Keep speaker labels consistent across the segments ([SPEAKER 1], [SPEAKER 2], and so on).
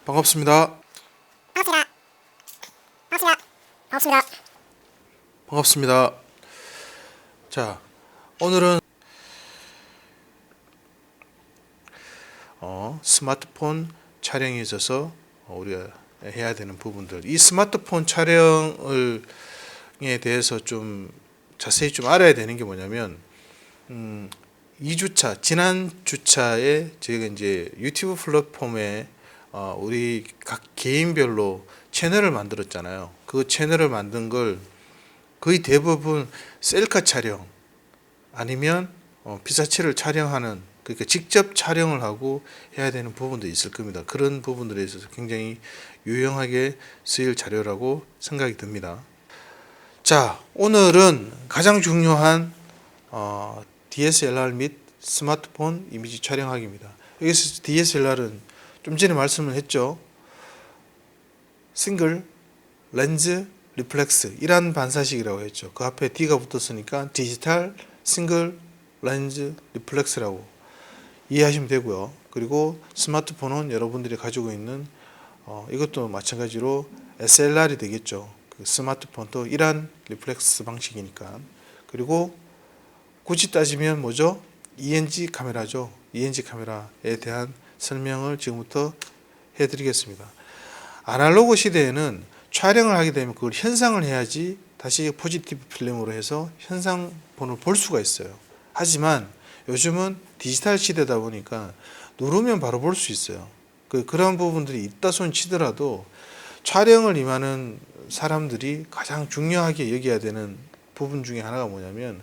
[SPEAKER 1] 반갑습니다. 반갑습니다. 자, 오늘은 스마트폰 촬영에 있어서 우리가 해야 되는 부분들, 이 스마트폰 촬영에 대해서 좀 자세히 좀 알아야 되는 게 뭐냐면, 2주차, 지난 주차에 저희가 이제 유튜브 플랫폼에 우리 각 개인별로 채널을 만들었잖아요. 그 채널을 만든 걸 거의 대부분 셀카 촬영 아니면 피사체를 촬영하는, 그러니까 직접 촬영을 하고 해야 되는 부분도 있을 겁니다. 그런 부분들에 있어서 굉장히 유용하게 쓰일 자료라고 생각이 듭니다. 자, 오늘은 가장 중요한 DSLR 및 스마트폰 이미지 촬영하기입니다. 여기서 DSLR은 좀 전에 말씀을 했죠. 싱글 렌즈 리플렉스 이란 반사식이라고 했죠. 그 앞에 D가 붙었으니까 디지털 싱글 렌즈 리플렉스라고 이해하시면 되고요. 그리고 스마트폰은 여러분들이 가지고 있는 이것도 마찬가지로 SLR이 되겠죠. 그 스마트폰도 이란 리플렉스 방식이니까. 그리고 굳이 따지면 뭐죠? ENG 카메라죠. ENG 카메라에 대한 설명을 지금부터 해드리겠습니다. 아날로그 시대에는 촬영을 하게 되면 그걸 현상을 해야지 다시 포지티브 필름으로 해서 현상본을 볼 수가 있어요. 하지만 요즘은 디지털 시대다 보니까 누르면 바로 볼 수 있어요. 그런 부분들이 있다 손 치더라도 촬영을 임하는 사람들이 가장 중요하게 여겨야 되는 부분 중에 하나가 뭐냐면,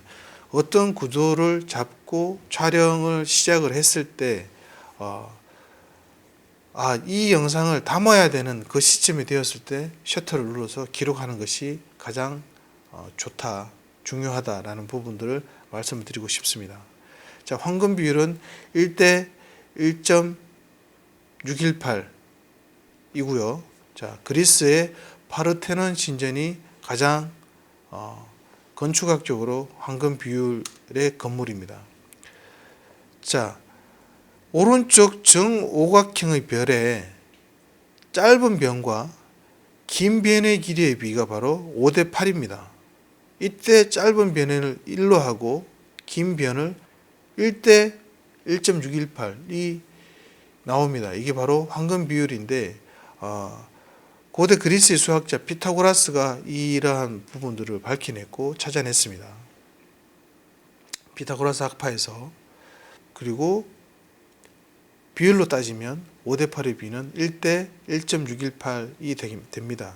[SPEAKER 1] 어떤 구도를 잡고 촬영을 시작을 했을 때 이 영상을 담아야 되는 그 시점이 되었을 때 셔터를 눌러서 기록하는 것이 가장 좋다, 중요하다라는 부분들을 말씀을 드리고 싶습니다. 자, 황금 비율은 1대 1.618이고요. 자, 그리스의 파르테논 신전이 가장 건축학적으로 황금 비율의 건물입니다. 자, 오른쪽 정오각형의 별의 짧은 변과 긴 변의 길이의 비가 바로 5대 8입니다. 이때 짧은 변을 1로 하고 긴 변을 1대 1.618이 나옵니다. 이게 바로 황금 비율인데, 고대 그리스의 수학자 피타고라스가 이러한 부분들을 밝혀냈고 찾아냈습니다. 피타고라스 학파에서. 그리고 비율로 따지면 5대 8의 비는 1대 1.618이 됩니다.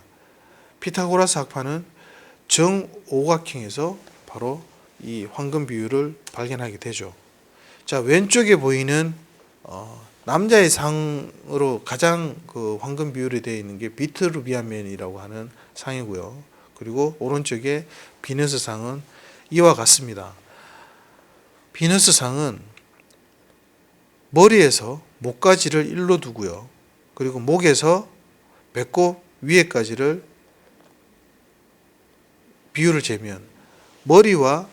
[SPEAKER 1] 피타고라스 학파는 정오각형에서 바로 이 황금 비율을 발견하게 되죠. 자, 왼쪽에 보이는 남자의 상으로 가장 그 황금 비율이 되어 있는 게 비트루비안맨이라고 하는 상이고요. 그리고 오른쪽에 비너스 상은 이와 같습니다. 비너스 상은 머리에서 목까지를 1로 두고요. 그리고 목에서 배꼽 위에까지를 비율을 재면 머리와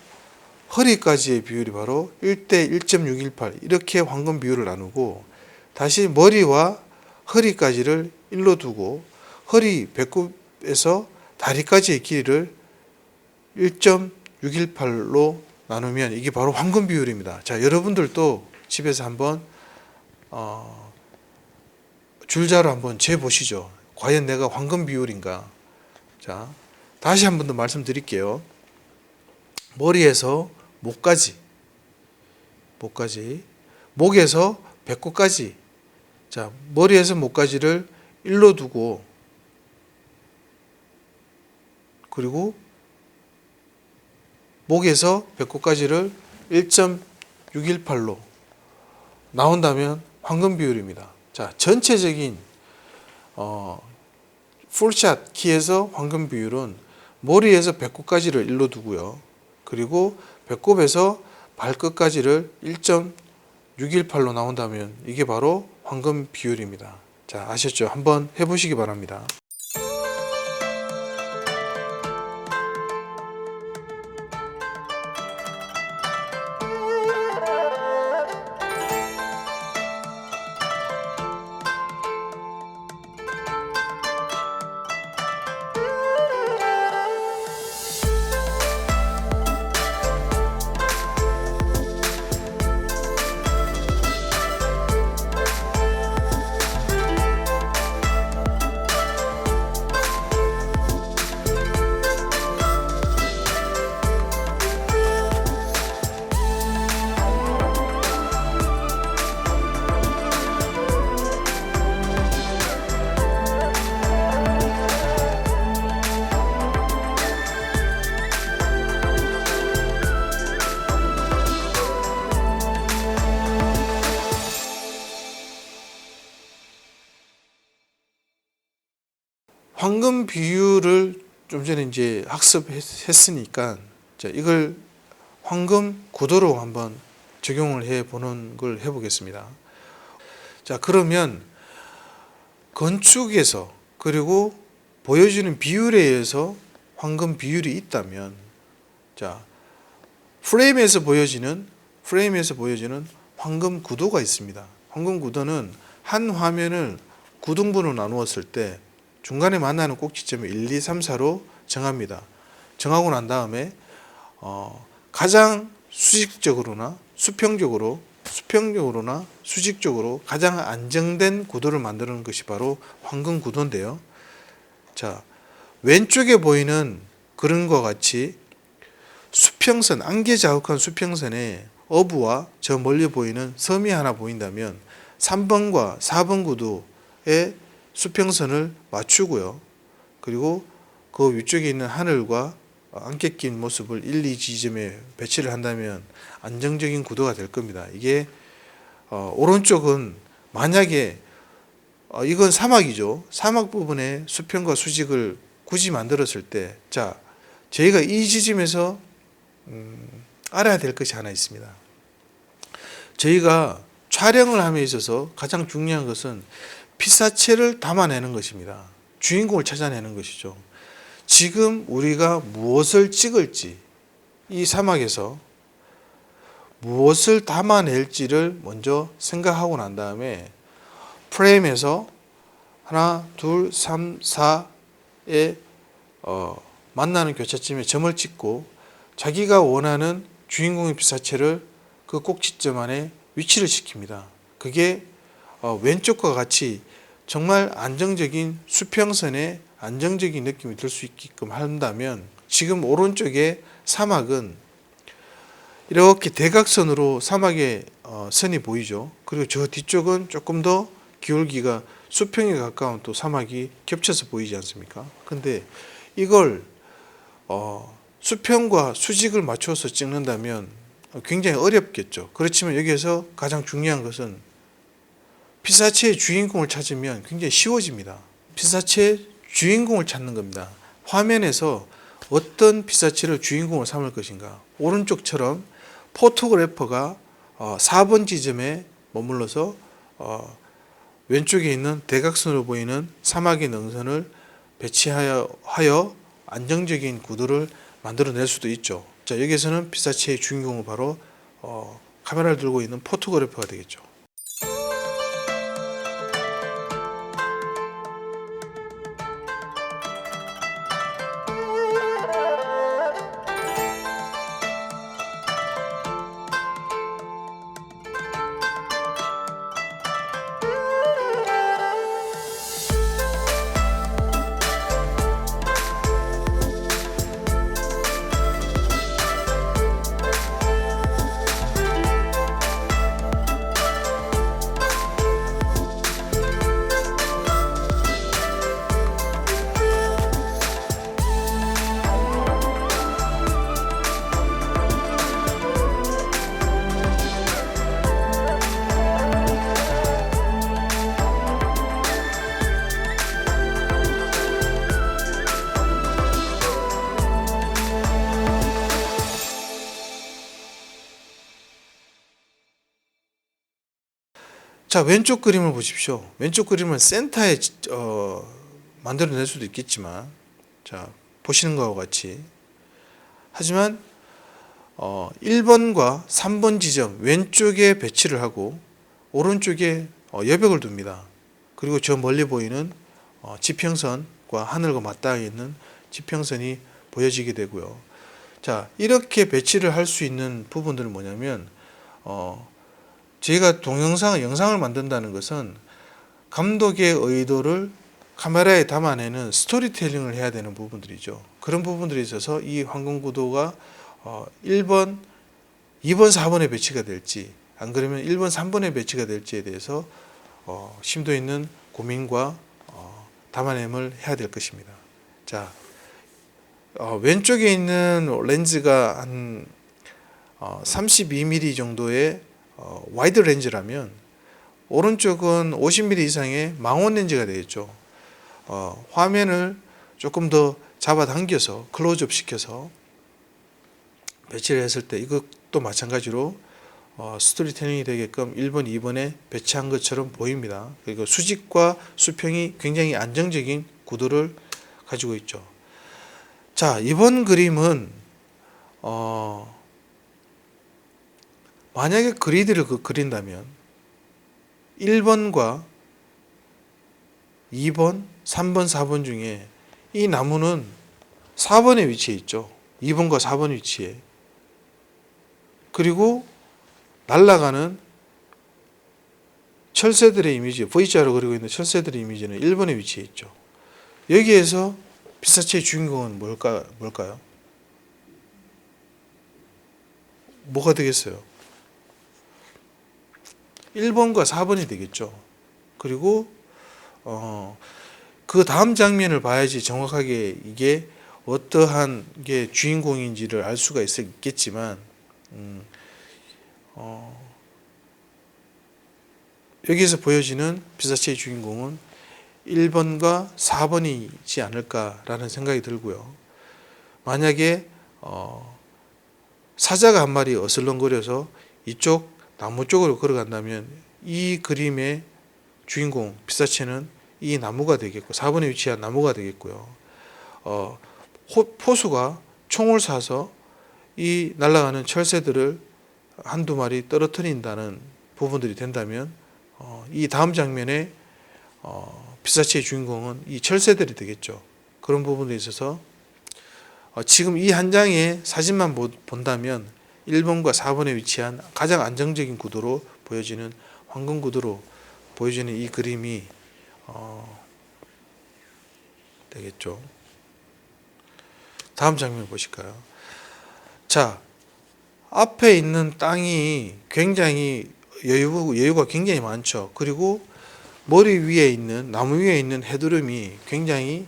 [SPEAKER 1] 허리까지의 비율이 바로 1대 1.618 이렇게 황금 비율을 나누고, 다시 머리와 허리까지를 1로 두고 허리 배꼽에서 다리까지의 길이를 1.618로 나누면 이게 바로 황금 비율입니다. 자, 여러분들도 집에서 한번 줄자로 한번 재보시죠. 과연 내가 황금 비율인가? 자, 다시 한 번 더 말씀드릴게요. 머리에서 목까지, 목에서 배꼽까지. 자, 머리에서 목까지를 1로 두고, 그리고 목에서 배꼽까지를 1.618로 나온다면 황금 비율입니다. 자, 전체적인 풀샷 키에서 황금 비율은 머리에서 배꼽까지를 1로 두고요. 그리고 배꼽에서 발끝까지를 1.618로 나온다면 이게 바로 황금 비율입니다. 자, 아셨죠? 한번 해보시기 바랍니다. 황금 비율을 좀 전에 이제 학습했으니까 자, 이걸 황금 구도로 한번 적용을 해 보는 걸 해보겠습니다. 자, 그러면 건축에서 그리고 보여주는 비율에 의해서 황금 비율이 있다면, 자, 프레임에서 보여지는 황금 구도가 있습니다. 황금 구도는 한 화면을 9등분으로 나누었을 때 중간에 만나는 꼭지점을 1, 2, 3, 4로 정합니다. 정하고 난 다음에 가장 수직적으로나 수평적으로나 수직적으로 가장 안정된 구도를 만드는 것이 바로 황금 구도인데요. 자, 왼쪽에 보이는 그림과 같이 수평선, 안개 자욱한 수평선에 어부와 저 멀리 보이는 섬이 하나 보인다면 3번과 4번 구도의 수평선을 맞추고요. 그리고 그 위쪽에 있는 하늘과 안개 낀 모습을 1, 2 지점에 배치를 한다면 안정적인 구도가 될 겁니다. 이게 오른쪽은 만약에 이건 사막이죠. 사막 부분에 수평과 수직을 굳이 만들었을 때, 자, 저희가 이 지점에서 알아야 될 것이 하나 있습니다. 저희가 촬영을 함에 있어서 가장 중요한 것은 피사체를 담아내는 것입니다. 주인공을 찾아내는 것이죠. 지금 우리가 무엇을 찍을지, 이 사막에서 무엇을 담아낼지를 먼저 생각하고 난 다음에 프레임에서 하나, 둘, 3, 4에 만나는 교차점에 점을 찍고 자기가 원하는 주인공의 피사체를 그 꼭지점 안에 위치를 시킵니다. 그게 왼쪽과 같이 정말 안정적인 수평선에 안정적인 느낌이 들 수 있게끔 한다면, 지금 오른쪽에 사막은 이렇게 대각선으로 사막의 선이 보이죠. 그리고 저 뒤쪽은 조금 더 기울기가 수평에 가까운 또 사막이 겹쳐서 보이지 않습니까? 근데 이걸 수평과 수직을 맞춰서 찍는다면 굉장히 어렵겠죠. 그렇지만 여기에서 가장 중요한 것은 피사체의 주인공을 찾으면 굉장히 쉬워집니다. 피사체의 주인공을 찾는 겁니다. 화면에서 어떤 피사체를 주인공으로 삼을 것인가. 오른쪽처럼 포토그래퍼가 4번 지점에 머물러서 왼쪽에 있는 대각선으로 보이는 사막의 능선을 배치하여 안정적인 구도를 만들어낼 수도 있죠. 자, 여기에서는 피사체의 주인공은 바로 카메라를 들고 있는 포토그래퍼가 되겠죠. 자, 왼쪽 그림을 보십시오. 왼쪽 그림은 센터에 만들어낼 수도 있겠지만, 자, 보시는 것과 같이, 하지만 1번과 3번 지점 왼쪽에 배치를 하고 오른쪽에 여백을 둡니다. 그리고 저 멀리 보이는 지평선과 하늘과 맞닿아 있는 지평선이 보여지게 되고요. 자, 이렇게 배치를 할 수 있는 부분들은 뭐냐면 저희가 영상을 만든다는 것은 감독의 의도를 카메라에 담아내는 스토리텔링을 해야 되는 부분들이죠. 그런 부분들에 있어서 이 황금 구도가 1번, 2번, 4번에 배치가 될지, 안 그러면 1번, 3번에 배치가 될지에 대해서 심도 있는 고민과 담아냄을 해야 될 것입니다. 자, 왼쪽에 있는 렌즈가 한 32mm 정도의 와이드 렌즈라면 오른쪽은 50mm 이상의 망원 렌즈가 되겠죠. 화면을 조금 더 잡아당겨서 클로즈업 시켜서 배치를 했을 때 이것도 마찬가지로 스토리텔링이 되게끔 1번, 2번에 배치한 것처럼 보입니다. 그리고 수직과 수평이 굉장히 안정적인 구도를 가지고 있죠. 자, 이번 그림은 만약에 그리드를 그린다면 1번과 2번, 3번, 4번 중에 이 나무는 4번에 위치해 있죠. 2번과 4번 위치에. 그리고 날아가는 철새들의 이미지, V자로 그리고 있는 철새들의 이미지는 1번에 위치해 있죠. 여기에서 피사체의 주인공은 뭘까요? 뭐가 되겠어요? 1번과 4번이 되겠죠. 그리고 그 다음 장면을 봐야지 정확하게 이게 어떠한 게 주인공인지를 알 수가 있겠지만 여기에서 보여지는 피사체의 주인공은 1번과 4번이지 않을까라는 생각이 들고요. 만약에 사자가 한 마리 어슬렁거려서 이쪽 나무 쪽으로 걸어간다면 이 그림의 주인공 피사체는 이 나무가 되겠고 4번에 위치한 나무가 되겠고요. 포수가 총을 쏴서 이 날아가는 철새들을 한두 마리 떨어뜨린다는 부분들이 된다면 이 다음 장면에 피사체의 주인공은 이 철새들이 되겠죠. 그런 부분에 있어서 지금 이 한 장의 사진만 본다면 1번과 4번에 위치한 가장 안정적인 구도로 보여지는 황금 구도로 보여지는 이 그림이 되겠죠. 다음 장면 보실까요? 자, 앞에 있는 땅이 굉장히 여유가 굉장히 많죠. 그리고 머리 위에 있는 나무 위에 있는 헤드룸이 굉장히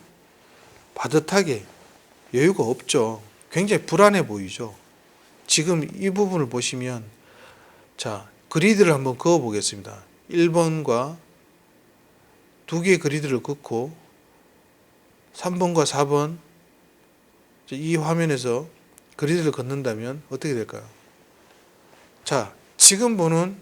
[SPEAKER 1] 바듯하게 여유가 없죠. 굉장히 불안해 보이죠. 지금 이 부분을 보시면 자, 그리드를 한번 그어 보겠습니다. 1번과 두 개의 그리드를 긋고 3번과 4번 이 화면에서 그리드를 긋는다면 어떻게 될까요? 자, 지금 보는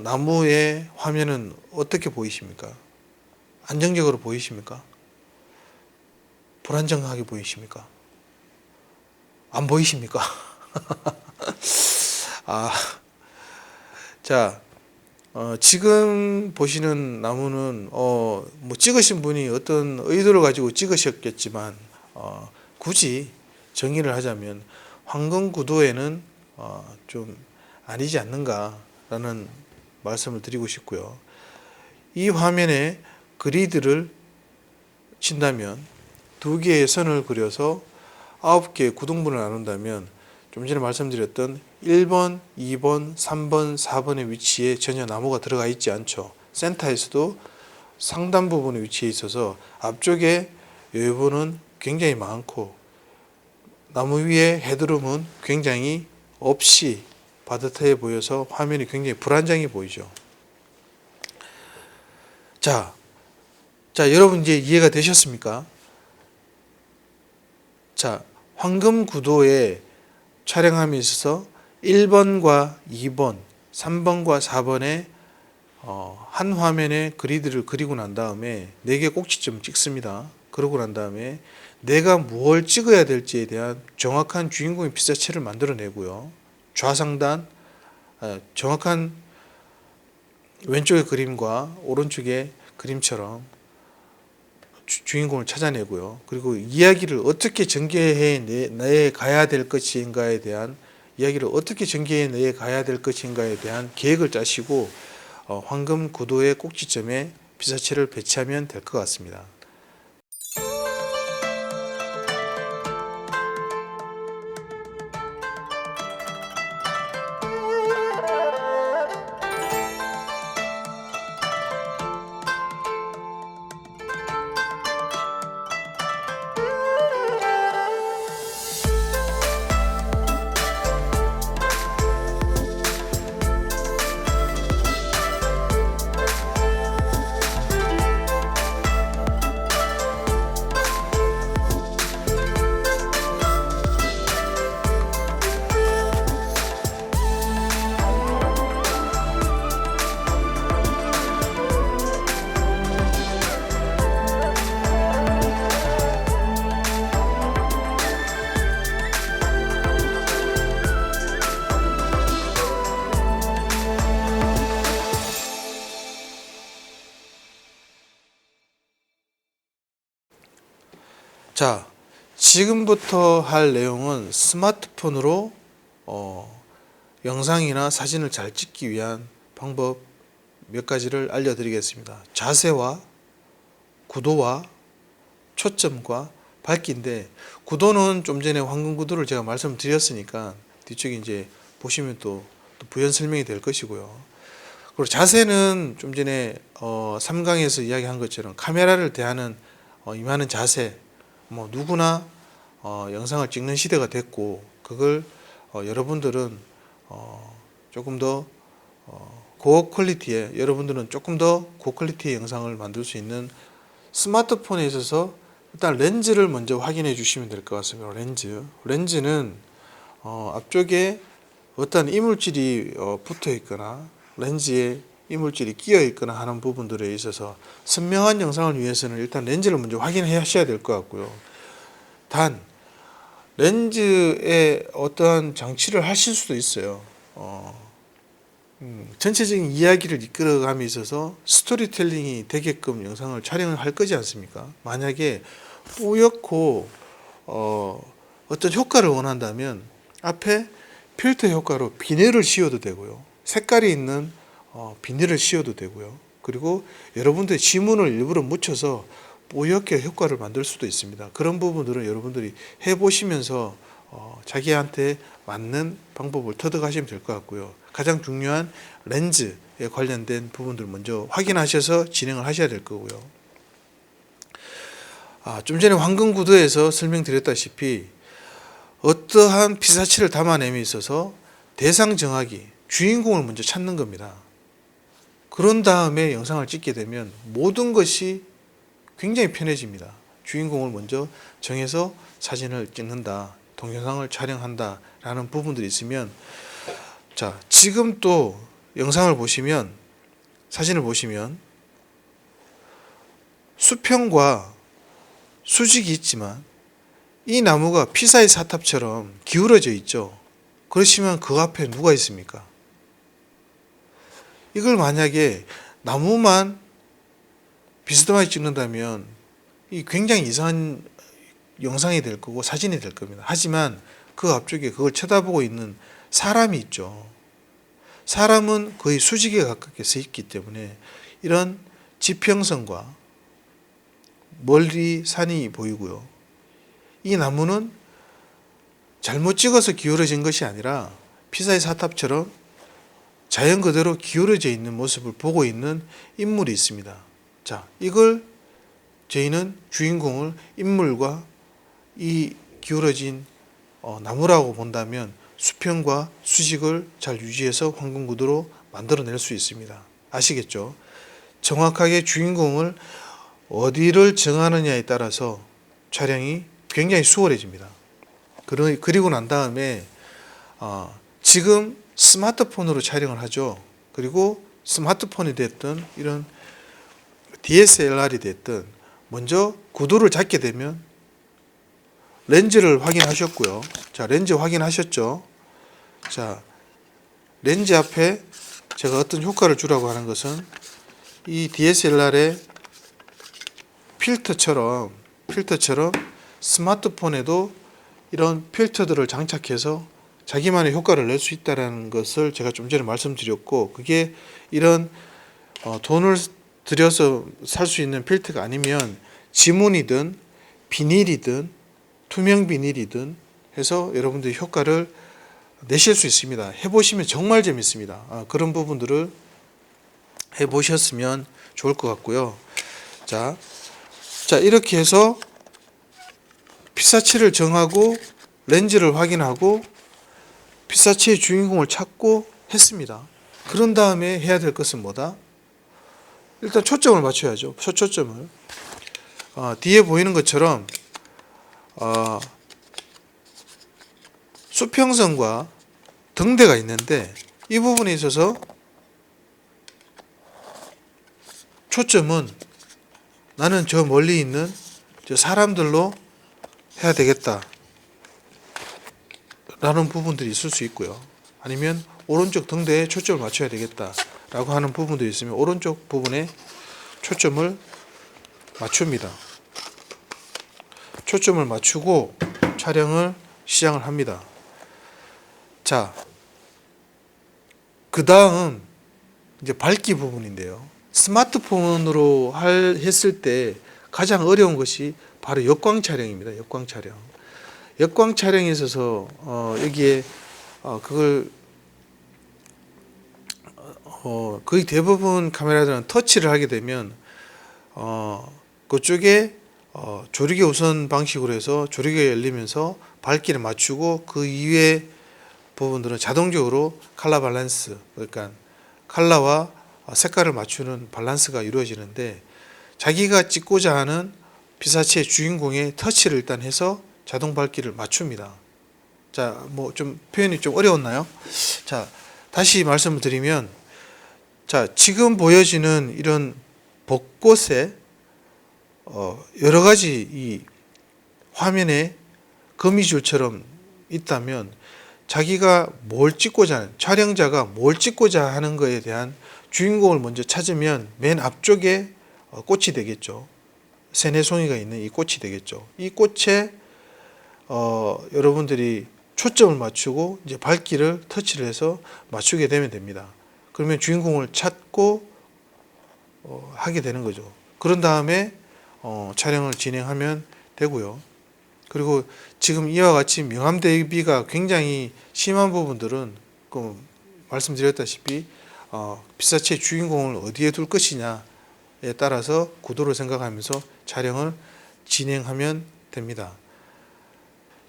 [SPEAKER 1] 나무의 화면은 어떻게 보이십니까? 안정적으로 보이십니까? 불안정하게 보이십니까? 안 보이십니까? 자, 지금 보시는 나무는 뭐 찍으신 분이 어떤 의도를 가지고 찍으셨겠지만 굳이 정의를 하자면 황금 구도에는 좀 아니지 않는가라는 말씀을 드리고 싶고요. 이 화면에 그리드를 친다면 두 개의 선을 그려서 9개의 구등분을 나눈다면 좀 전에 말씀드렸던 1번, 2번, 3번, 4번의 위치에 전혀 나무가 들어가 있지 않죠. 센터에서도 상단 부분에 위치해 있어서 앞쪽에 여유분은 굉장히 많고 나무 위에 헤드룸은 굉장히 없이 바듯해 보여서 화면이 굉장히 불안정해 보이죠. 자, 여러분 이제 이해가 되셨습니까? 자, 황금 구도에 촬영함에 있어서 1번과 2번, 3번과 4번에 한 화면에 그리드를 그리고 난 다음에 4개 꼭지점 찍습니다. 그러고 난 다음에 내가 무엇을 찍어야 될지에 대한 정확한 주인공의 피사체를 만들어내고요. 좌상단 정확한 왼쪽의 그림과 오른쪽의 그림처럼 주인공을 찾아내고요. 그리고 이야기를 어떻게 전개해 내 가야 될 것인가에 대한 이야기를 어떻게 전개해 내 가야 될 것인가에 대한 계획을 짜시고 황금 구도의 꼭지점에 피사체를 배치하면 될 것 같습니다. 자, 지금부터 할 내용은 스마트폰으로 영상이나 사진을 잘 찍기 위한 방법 몇 가지를 알려드리겠습니다. 자세와 구도와 초점과 밝기인데, 구도는 좀 전에 황금 구도를 제가 말씀드렸으니까 뒤쪽에 이제 보시면 또 부연 설명이 될 것이고요. 그리고 자세는 좀 전에 3강에서 이야기한 것처럼 카메라를 대하는 임하는 자세, 뭐 누구나 영상을 찍는 시대가 됐고, 그걸 여러분들은 조금 더 고퀄리티의, 여러분들은 조금 더 고퀄리티의 영상을 만들 수 있는 스마트폰에 있어서 일단 렌즈를 먼저 확인해 주시면 될 것 같습니다. 렌즈는 앞쪽에 어떤 이물질이 붙어 있거나 렌즈에 이물질이 끼어 있거나 하는 부분들에 있어서 선명한 영상을 위해서는 일단 렌즈를 먼저 확인해 하셔야 될 것 같고요. 단 렌즈에 어떠한 장치를 하실 수도 있어요. 전체적인 이야기를 이끌어감에 있어서 스토리텔링이 되게끔 영상을 촬영을 할 거지 않습니까? 만약에 뿌옇고 어떤 효과를 원한다면 앞에 필터 효과로 비닐을 씌워도 되고요. 색깔이 있는 비닐을 씌워도 되고요. 그리고 여러분들의 지문을 일부러 묻혀서 뽀얗게 효과를 만들 수도 있습니다. 그런 부분들은 여러분들이 해보시면서 자기한테 맞는 방법을 터득하시면 될 것 같고요. 가장 중요한 렌즈에 관련된 부분들 먼저 확인하셔서 진행을 하셔야 될 거고요. 좀 전에 황금구도에서 설명드렸다시피 어떠한 피사체를 담아냄에 있어서 대상 정하기, 주인공을 먼저 찾는 겁니다. 그런 다음에 영상을 찍게 되면 모든 것이 굉장히 편해집니다. 주인공을 먼저 정해서 사진을 찍는다, 동영상을 촬영한다 라는 부분들이 있으면, 자, 지금 또 영상을 보시면, 사진을 보시면 수평과 수직이 있지만 이 나무가 피사의 사탑처럼 기울어져 있죠. 그러시면 그 앞에 누가 있습니까? 이걸 만약에 나무만 비스듬하게 찍는다면 이 굉장히 이상한 영상이 될 거고 사진이 될 겁니다. 하지만 그 앞쪽에 그걸 쳐다보고 있는 사람이 있죠. 사람은 거의 수직에 가깝게 서 있기 때문에 이런 지평선과 멀리 산이 보이고요. 이 나무는 잘못 찍어서 기울어진 것이 아니라 피사의 사탑처럼 자연 그대로 기울어져 있는 모습을 보고 있는 인물이 있습니다. 자, 이걸 저희는 주인공을 인물과 이 기울어진 나무라고 본다면 수평과 수직을 잘 유지해서 황금구도로 만들어낼 수 있습니다. 아시겠죠? 정확하게 주인공을 어디를 정하느냐에 따라서 촬영이 굉장히 수월해집니다. 그리고 난 다음에 지금 스마트폰으로 촬영을 하죠. 그리고 스마트폰이 됐든 이런 DSLR이 됐든 먼저 구도를 잡게 되면 렌즈를 확인하셨고요. 자, 렌즈 확인하셨죠? 자, 렌즈 앞에 제가 어떤 효과를 주라고 하는 것은 이 DSLR의 필터처럼 스마트폰에도 이런 필터들을 장착해서 자기만의 효과를 낼 수 있다는 것을 제가 좀 전에 말씀드렸고, 그게 이런 돈을 들여서 살 수 있는 필터가 아니면 지문이든 비닐이든 투명 비닐이든 해서 여러분들이 효과를 내실 수 있습니다. 해보시면 정말 재밌습니다. 그런 부분들을 해보셨으면 좋을 것 같고요. 자, 이렇게 해서 피사체를 정하고 렌즈를 확인하고 피사체의 주인공을 찾고 했습니다. 그런 다음에 해야 될 것은 뭐다? 일단 초점을 맞춰야죠. 초점을. 뒤에 보이는 것처럼 수평선과 등대가 있는데 이 부분에 있어서 초점은 나는 저 멀리 있는 저 사람들로 해야 되겠다 라는 부분들이 있을 수 있고요. 아니면 오른쪽 등대에 초점을 맞춰야 되겠다 라고 하는 부분들이 있으면 오른쪽 부분에 초점을 맞춥니다. 초점을 맞추고 촬영을 시작을 합니다. 자, 그 다음 이제 밝기 부분인데요. 스마트폰으로 했을 때 가장 어려운 것이 바로 역광 촬영입니다. 역광 촬영. 역광 촬영에 있어서 여기에 그걸 거의 대부분 카메라들은 터치를 하게 되면 그쪽에 조리개 우선 방식으로 해서 조리개가 열리면서 밝기를 맞추고 그 이외의 부분들은 자동적으로 컬러 밸런스, 그러니까 컬러와 색깔을 맞추는 밸런스가 이루어지는데, 자기가 찍고자 하는 피사체의 주인공의 터치를 일단 해서 자동 밝기를 맞춥니다. 자, 뭐 좀 표현이 좀 어려웠나요? 자, 다시 말씀을 드리면, 자, 지금 보여지는 이런 벚꽃에 여러 가지 이 화면에 거미줄처럼 있다면, 자기가 뭘 찍고자 하는, 촬영자가 뭘 찍고자 하는 것에 대한 주인공을 먼저 찾으면 맨 앞쪽에 꽃이 되겠죠. 세네 송이가 있는 이 꽃이 되겠죠. 이 꽃에 여러분들이 초점을 맞추고 이제 밝기를 터치를 해서 맞추게 되면 됩니다. 그러면 주인공을 찾고 하게 되는 거죠. 그런 다음에 촬영을 진행하면 되고요. 그리고 지금 이와 같이 명암 대비가 굉장히 심한 부분들은 말씀드렸다시피 피사체 주인공을 어디에 둘 것이냐에 따라서 구도를 생각하면서 촬영을 진행하면 됩니다.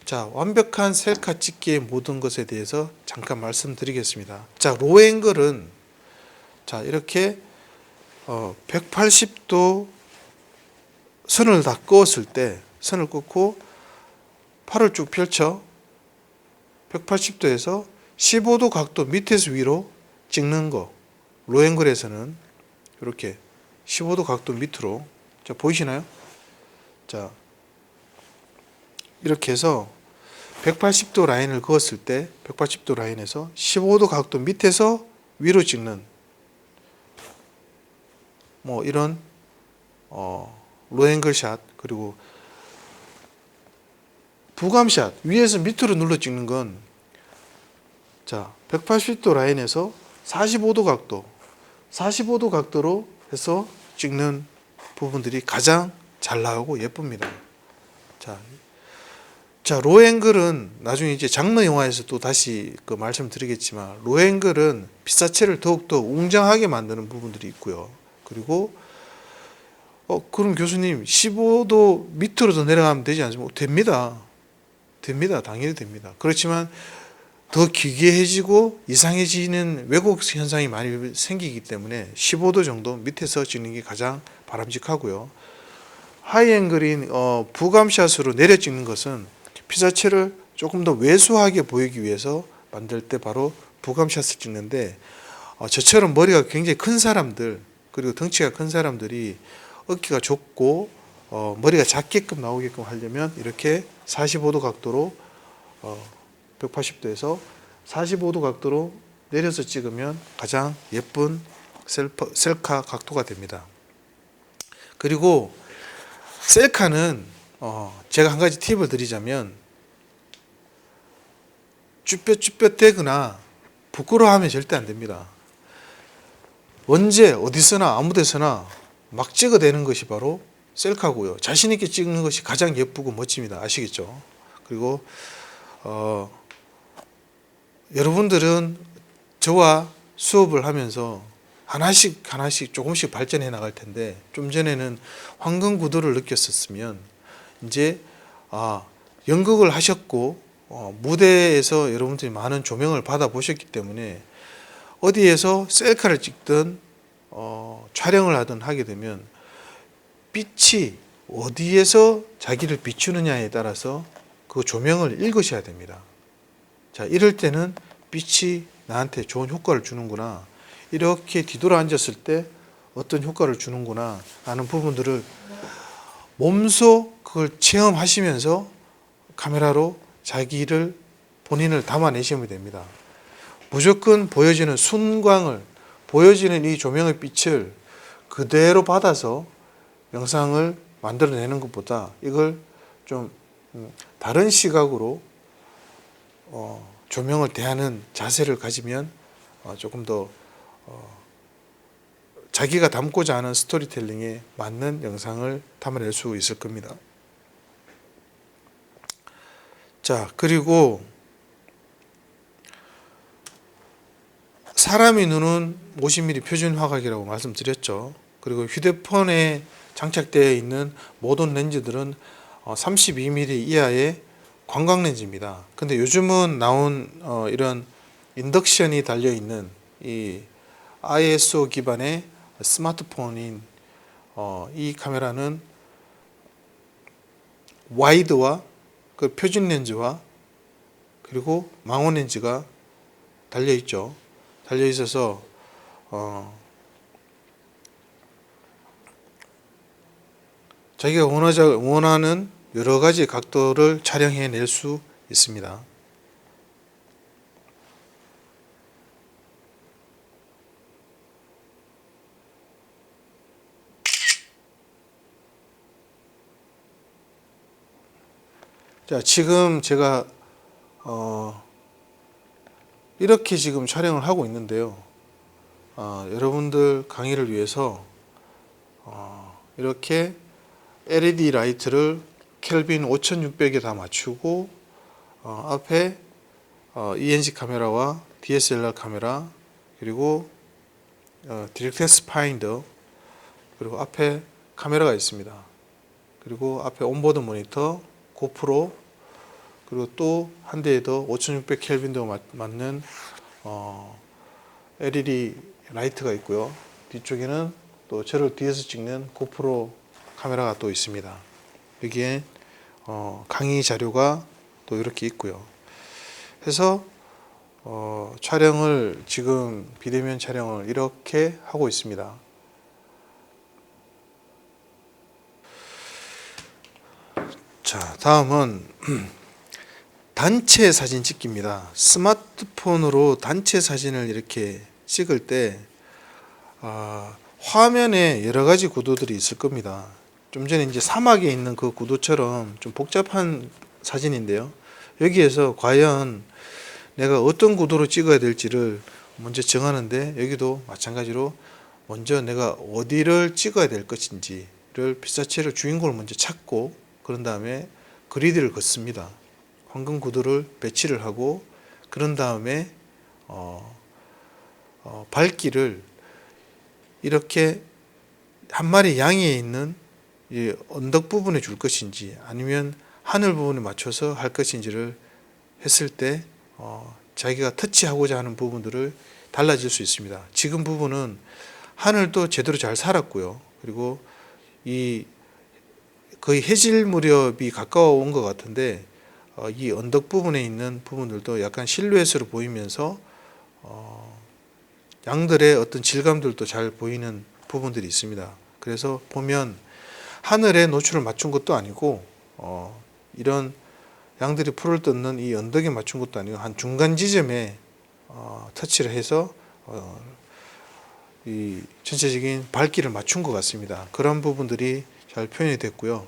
[SPEAKER 1] 자, 완벽한 셀카 찍기의 모든 것에 대해서 잠깐 말씀드리겠습니다. 자, 로앵글은 자, 이렇게 180도 선을 다 그었을 때, 선을 긋고 팔을 쭉 펼쳐 180도에서 15도 각도 밑에서 위로 찍는 거, 로앵글에서는 이렇게 15도 각도 밑으로, 자, 보이시나요? 자, 이렇게 해서 180도 라인을 그었을 때 180도 라인에서 15도 각도 밑에서 위로 찍는 뭐 이런 로앵글 샷, 그리고 부감샷, 위에서 밑으로 눌러 찍는 건, 자, 180도 라인에서 45도 각도, 45도 각도로 해서 찍는 부분들이 가장 잘 나오고 예쁩니다. 자, 로앵글은 나중에 이제 장르 영화에서 또 다시 그 말씀드리겠지만, 로앵글은 피사체를 더욱더 웅장하게 만드는 부분들이 있고요. 그리고 그럼 교수님 15도 밑으로 더 내려가면 되지 않습니까? 됩니다. 당연히 됩니다. 그렇지만 더 기괴해지고 이상해지는 왜곡 현상이 많이 생기기 때문에 15도 정도 밑에서 찍는 게 가장 바람직하고요. 하이앵글인 부감샷으로 내려 찍는 것은 피사체를 조금 더 왜소하게 보이기 위해서 만들 때 바로 부감샷을 찍는데, 저처럼 머리가 굉장히 큰 사람들, 그리고 덩치가 큰 사람들이 어깨가 좁고 머리가 작게끔 나오게끔 하려면 이렇게 45도 각도로 180도에서 45도 각도로 내려서 찍으면 가장 예쁜 셀카 각도가 됩니다. 그리고 셀카는 제가 한 가지 팁을 드리자면, 쭈뼛쭈뼛대거나 부끄러워하면 절대 안 됩니다. 언제 어디서나 아무 데서나 막 찍어대는 것이 바로 셀카고요. 자신 있게 찍는 것이 가장 예쁘고 멋집니다. 아시겠죠? 그리고 여러분들은 저와 수업을 하면서 하나씩 조금씩 발전해 나갈 텐데, 좀 전에는 황금 구도를 느꼈었으면 이제 연극을 하셨고 무대에서 여러분들이 많은 조명을 받아 보셨기 때문에 어디에서 셀카를 찍든 촬영을 하든 하게 되면 빛이 어디에서 자기를 비추느냐에 따라서 그 조명을 읽으셔야 됩니다. 자, 이럴 때는 빛이 나한테 좋은 효과를 주는구나, 이렇게 뒤돌아 앉았을 때 어떤 효과를 주는구나 하는 부분들을 몸소 그걸 체험하시면서 카메라로 자기를, 본인을 담아내시면 됩니다. 무조건 보여지는 순광을, 보여지는 이 조명의 빛을 그대로 받아서 영상을 만들어내는 것보다 이걸 좀 다른 시각으로 조명을 대하는 자세를 가지면 조금 더 자기가 담고자 하는 스토리텔링에 맞는 영상을 담아낼 수 있을 겁니다. 자, 그리고 사람의 눈은 50mm 표준 화각이라고 말씀드렸죠. 그리고 휴대폰에 장착되어 있는 모든 렌즈들은 32mm 이하의 관광 렌즈입니다. 근데 요즘은 나온 이런 인덕션이 달려 있는 이 ISO 기반의 스마트폰인 이 카메라는 와이드와 그 표준 렌즈와 그리고 망원 렌즈가 달려 있죠. 달려 있어서 자기가 원하는 여러 가지 각도를 촬영해 낼 수 있습니다. 자, 지금 제가 이렇게 지금 촬영을 하고 있는데요. 여러분들 강의를 위해서 이렇게 LED 라이트를 켈빈 5600에 다 맞추고 앞에 ENC 카메라와 DSLR 카메라 그리고 디렉트엑스 파인더 그리고 앞에 카메라가 있습니다. 그리고 앞에 온보드 모니터, 고프로 그리고 또 한 대에 더 5600 켈빈도 맞는 LED 라이트가 있고요. 뒤쪽에는 또 저를 뒤에서 찍는 고프로 카메라가 또 있습니다. 여기에 강의 자료가 또 이렇게 있고요. 해서 촬영을 지금 비대면 촬영을 이렇게 하고 있습니다. 자, 다음은 단체 사진 찍기입니다. 스마트폰으로 단체 사진을 이렇게 찍을 때 화면에 여러 가지 구도들이 있을 겁니다. 좀 전에 이제 사막에 있는 그 구도처럼 좀 복잡한 사진인데요. 여기에서 과연 내가 어떤 구도로 찍어야 될지를 먼저 정하는데 여기도 마찬가지로 먼저 내가 어디를 찍어야 될 것인지를 피사체로 주인공을 먼저 찾고 그런 다음에 그리드를 긋습니다. 황금 구도를 배치를 하고 그런 다음에 밝기를 이렇게 한 마리 양에 있는 이 언덕 부분에 줄 것인지 아니면 하늘 부분에 맞춰서 할 것인지를 했을 때 자기가 터치하고자 하는 부분들을 달라질 수 있습니다. 지금 부분은 하늘도 제대로 잘 살았고요. 그리고 이 거의 해질 무렵이 가까워 온 것 같은데 이 언덕 부분에 있는 부분들도 약간 실루엣으로 보이면서 양들의 어떤 질감들도 잘 보이는 부분들이 있습니다. 그래서 보면 하늘에 노출을 맞춘 것도 아니고 이런 양들이 풀을 뜯는 이 언덕에 맞춘 것도 아니고 한 중간 지점에 터치를 해서 이 전체적인 밝기를 맞춘 것 같습니다. 그런 부분들이 잘 표현이 됐고요.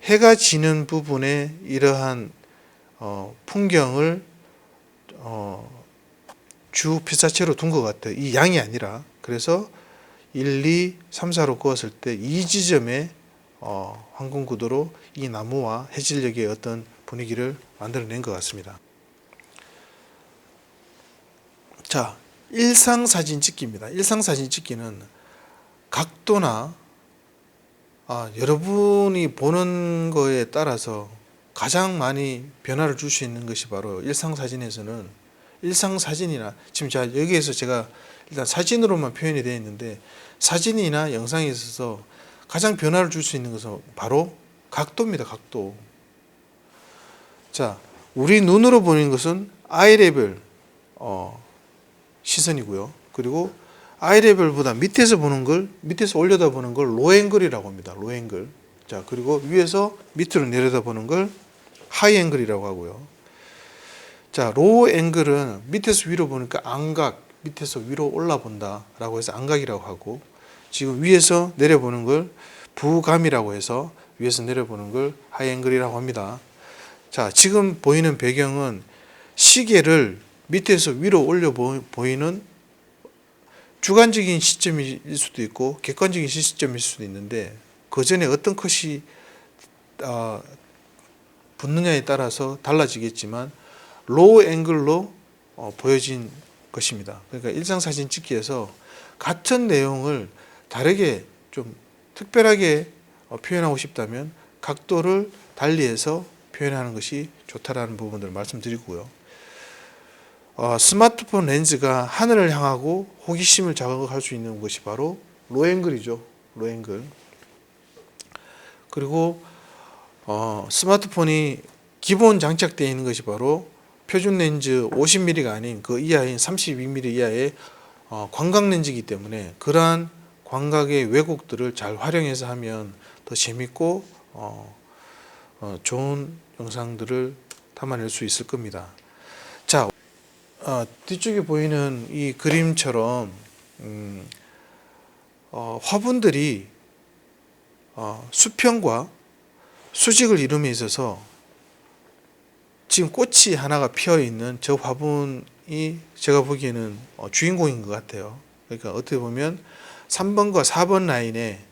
[SPEAKER 1] 해가 지는 부분에 이러한 풍경을 주 피사체로 둔 것 같아요. 이 양이 아니라. 그래서 1, 2, 3, 4로 그었을 때 이 지점에 황금 구도로 이 나무와 해질녘의 어떤 분위기를 만들어낸 것 같습니다. 자, 일상사진 찍기입니다. 일상사진 찍기는 각도나 여러분이 보는 거에 따라서 가장 많이 변화를 줄 수 있는 것이 바로 일상사진에서는 일상사진이나 지금 제가 일단 사진으로만 표현이 되어 있는데 사진이나 영상에 있어서 가장 변화를 줄 수 있는 것은 바로 각도입니다. 각도. 자, 우리 눈으로 보는 것은 아이 레벨 시선이고요. 그리고 아이 레벨보다 밑에서 보는 걸 밑에서 올려다 보는 걸 로 앵글이라고 합니다. 로 앵글. 자, 그리고 위에서 밑으로 내려다 보는 걸 하이 앵글이라고 하고요. 자, 로우 앵글은 밑에서 위로 보니까 안각, 밑에서 위로 올라본다라고 해서 안각이라고 하고 지금 위에서 내려보는 걸 부감이라고 해서 위에서 내려보는 걸 하이앵글이라고 합니다. 자, 지금 보이는 배경은 시계를 밑에서 위로 올려 보이는 주관적인 시점일 수도 있고 객관적인 시점일 수도 있는데 그 전에 어떤 컷이 붙느냐에 따라서 달라지겠지만 로우 앵글로 보여진 것입니다. 그러니까 일상사진 찍기에서 같은 내용을 다르게 좀 특별하게 표현하고 싶다면 각도를 달리해서 표현하는 것이 좋다라는 부분들을 말씀드리고요. 스마트폰 렌즈가 하늘을 향하고 호기심을 자극할 수 있는 것이 바로 로앵글이죠. 로앵글. 그리고 스마트폰이 기본 장착되어 있는 것이 바로 표준 렌즈 50mm가 아닌 그 이하인 32mm 이하의 광각 렌즈이기 때문에 그러한 광각의 왜곡들을 잘 활용해서 하면 더 재밌고 좋은 영상들을 담아낼 수 있을 겁니다. 자, 뒤쪽에 보이는 이 그림처럼 화분들이 수평과 수직을 이룸에 있어서 지금 꽃이 하나가 피어 있는 저 화분이 제가 보기에는 주인공인 것 같아요. 그러니까 어떻게 보면 3번과 4번 라인에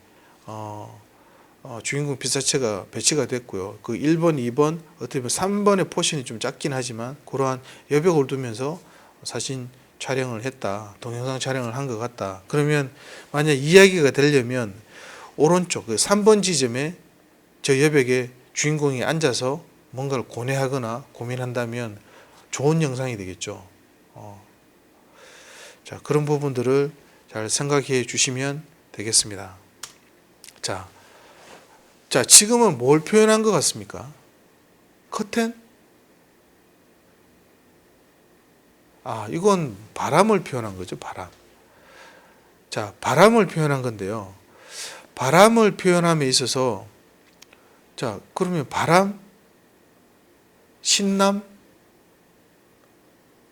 [SPEAKER 1] 주인공 피사체가 배치가 됐고요. 그 1번, 2번, 어떻게 보면 3번의 포션이 좀 작긴 하지만 그러한 여백을 두면서 사진 촬영을 했다. 동영상 촬영을 한 것 같다. 그러면 만약 이야기가 되려면 오른쪽 그 3번 지점에 저 여백에 주인공이 앉아서 뭔가를 고뇌하거나 고민한다면 좋은 영상이 되겠죠. 자, 그런 부분들을 잘 생각해 주시면 되겠습니다. 자, 지금은 뭘 표현한 것 같습니까? 커튼? 이건 바람을 표현한 거죠, 바람. 자, 바람을 표현한 건데요. 바람을 표현함에 있어서, 자, 그러면 바람, 신남,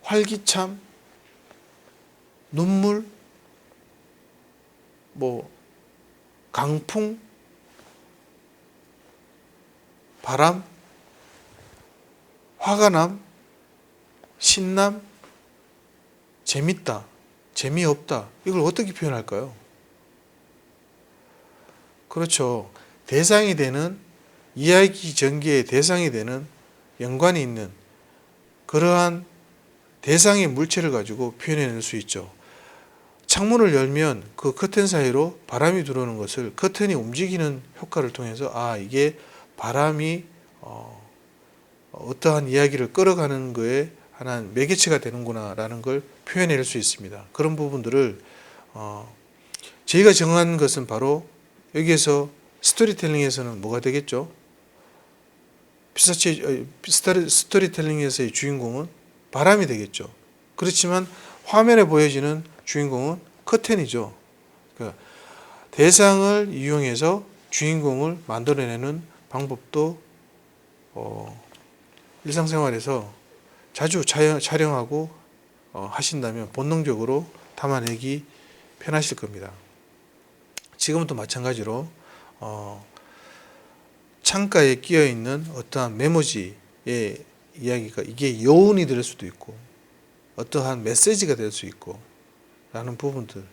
[SPEAKER 1] 활기참, 눈물, 강풍, 바람, 화가남, 신남, 재밌다, 재미없다. 이걸 어떻게 표현할까요? 그렇죠. 대상이 되는 이야기 전개의 대상이 되는 연관이 있는 그러한 대상의 물체를 가지고 표현해낼 수 있죠. 창문을 열면 그 커튼 사이로 바람이 들어오는 것을 커튼이 움직이는 효과를 통해서 이게 바람이 어떠한 이야기를 끌어가는 거에 하나의 매개체가 되는구나 라는 걸 표현해낼 수 있습니다. 그런 부분들을 저희가 정한 것은 바로 여기에서 스토리텔링에서는 뭐가 되겠죠? 스토리텔링에서의 주인공은 바람이 되겠죠. 그렇지만 화면에 보여지는 주인공은 커튼이죠. 그러니까 대상을 이용해서 주인공을 만들어내는 방법도 일상생활에서 자주 촬영하고 하신다면 본능적으로 담아내기 편하실 겁니다. 지금도 마찬가지로 창가에 끼어 있는 어떠한 메모지의 이야기가 이게 여운이 될 수도 있고 어떠한 메시지가 될 수 있고 라는 부분들을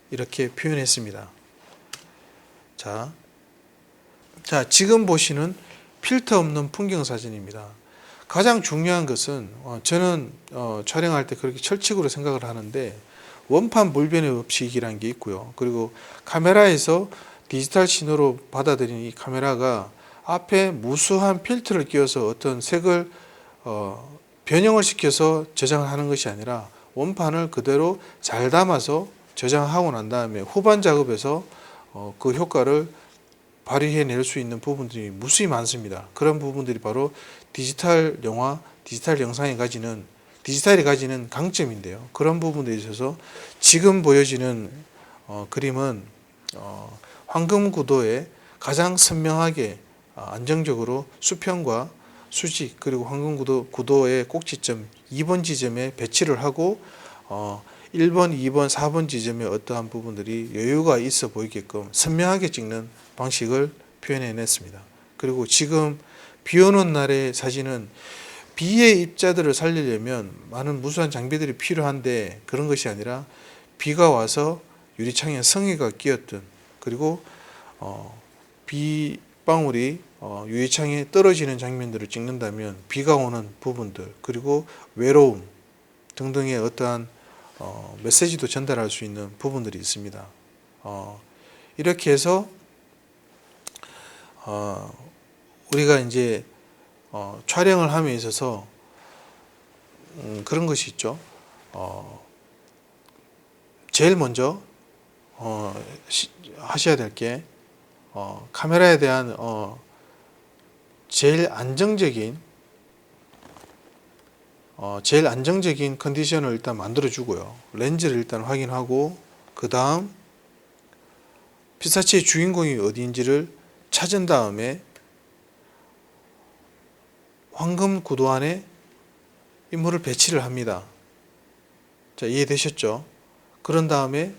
[SPEAKER 1] 이렇게 표현했습니다. 자, 지금 보시는 필터 없는 풍경 사진입니다. 가장 중요한 것은 저는 촬영할 때 그렇게 철칙으로 생각을 하는데 원판 불변의 법칙이라는 게 있고요. 그리고 카메라에서 디지털 신호로 받아들이는 이 카메라가 앞에 무수한 필터를 끼워서 어떤 색을 변형을 시켜서 저장을 하는 것이 아니라 원판을 그대로 잘 담아서 저장하고 난 다음에 후반 작업에서 그 효과를 발휘해낼 수 있는 부분들이 무수히 많습니다. 그런 부분들이 바로 디지털 영화, 디지털 영상이 가지는 강점인데요. 그런 부분에 있어서 지금 보여지는 그림은 황금 구도에 가장 선명하게 안정적으로 수평과 수직 그리고 황금 구도의 꼭지점 2번 지점에 배치를 하고 1번, 2번, 4번 지점에 어떠한 부분들이 여유가 있어 보이게끔 선명하게 찍는 방식을 표현해냈습니다. 그리고 지금 비 오는 날의 사진은 비의 입자들을 살리려면 많은 무수한 장비들이 필요한데 그런 것이 아니라 비가 와서 유리창에 성에가 끼었든 그리고 비방울이 유리창에 떨어지는 장면들을 찍는다면 비가 오는 부분들 그리고 외로움 등등의 어떠한 메시지도 전달할 수 있는 부분들이 있습니다. 이렇게 해서 우리가 이제 촬영을 함에 있어서 그런 것이 있죠. 제일 먼저 하셔야 될 게 카메라에 대한 제일 안정적인 컨디션을 일단 만들어 주고요. 렌즈를 일단 확인하고 그 다음 피사체의 주인공이 어디인지를 찾은 다음에 황금 구도 안에 인물을 배치를 합니다. 자, 이해되셨죠? 그런 다음에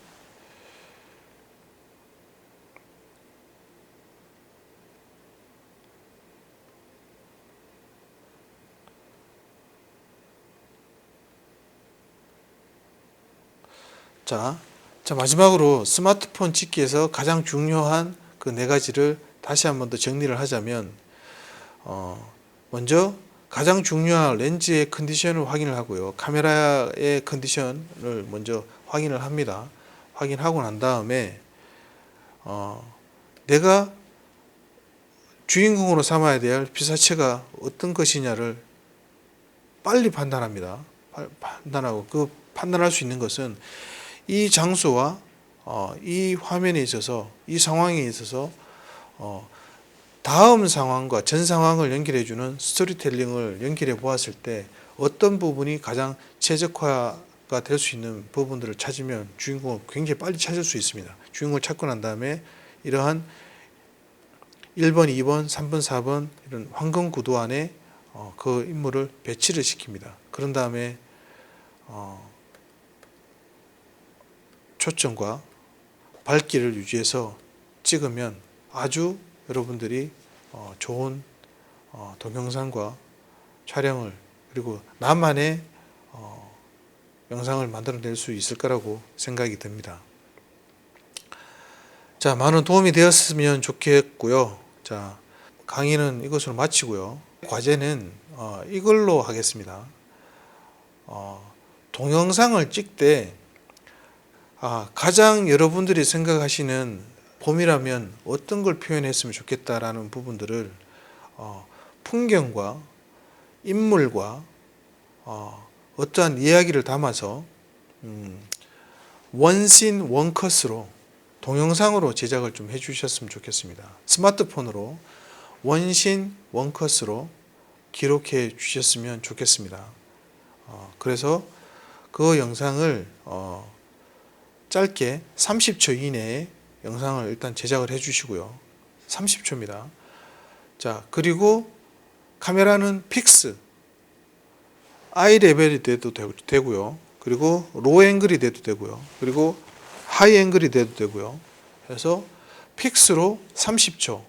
[SPEAKER 1] 자, 마지막으로 스마트폰 찍기에서 가장 중요한 그 네 가지를 다시 한번 더 정리를 하자면 먼저 가장 중요한 렌즈의 컨디션을 확인을 하고요. 카메라의 컨디션을 먼저 확인을 합니다. 확인하고 난 다음에 내가 주인공으로 삼아야 될 피사체가 어떤 것이냐를 빨리 판단합니다. 판단하고 그 판단할 수 있는 것은 이 장소와 이 화면에 있어서 이 상황에 있어서 다음 상황과 전 상황을 연결해주는 스토리텔링을 연결해 보았을 때 어떤 부분이 가장 최적화가 될 수 있는 부분들을 찾으면 주인공을 굉장히 빨리 찾을 수 있습니다. 주인공을 찾고 난 다음에 이러한 1번, 2번, 3번, 4번 이런 황금 구도 안에 그 인물을 배치를 시킵니다. 그런 다음에 초점과 밝기를 유지해서 찍으면 아주 여러분들이 좋은 동영상과 촬영을 그리고 나만의 영상을 만들어낼 수 있을 거라고 생각이 듭니다. 자, 많은 도움이 되었으면 좋겠고요. 자, 강의는 이것으로 마치고요. 과제는 이걸로 하겠습니다. 동영상을 찍되 가장 여러분들이 생각하시는 봄이라면 어떤 걸 표현했으면 좋겠다라는 부분들을 풍경과 인물과 어떠한 이야기를 담아서 원씬 원컷으로 동영상으로 제작을 좀 해주셨으면 좋겠습니다. 스마트폰으로 원씬 원컷으로 기록해 주셨으면 좋겠습니다. 그래서 그 영상을 짧게 30초 이내에 영상을 일단 제작을 해 주시고요. 30초입니다. 자, 그리고 카메라는 픽스, 아이 레벨이 돼도 되고요. 그리고 로우 앵글이 돼도 되고요. 그리고 하이 앵글이 돼도 되고요. 그래서 픽스로 30초,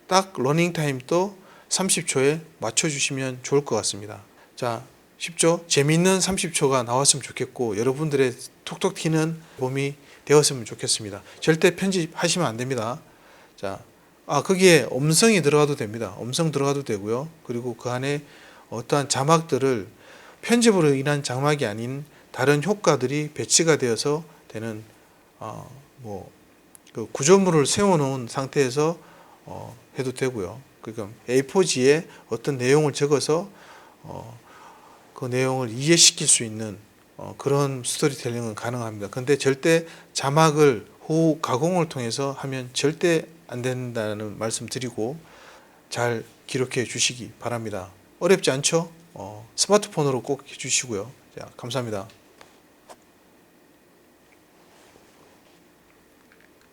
[SPEAKER 1] 딱 러닝 타임도 30초에 맞춰 주시면 좋을 것 같습니다. 자, 쉽죠? 재미있는 30초가 나왔으면 좋겠고 여러분들의 톡톡 튀는 봄이 되었으면 좋겠습니다. 절대 편집하시면 안 됩니다. 자, 거기에 음성이 들어가도 됩니다. 음성 들어가도 되고요. 그리고 그 안에 어떠한 자막들을 편집으로 인한 자막이 아닌 다른 효과들이 배치가 되어서 되는 그 구조물을 세워놓은 상태에서 해도 되고요. 그러니까 A4지에 어떤 내용을 적어서 그 내용을 이해시킬 수 있는 그런 스토리텔링은 가능합니다. 근데 절대 자막을 후 가공을 통해서 하면 절대 안 된다는 말씀 드리고 잘 기록해 주시기 바랍니다. 어렵지 않죠? 스마트폰으로 꼭 해주시고요. 자, 감사합니다.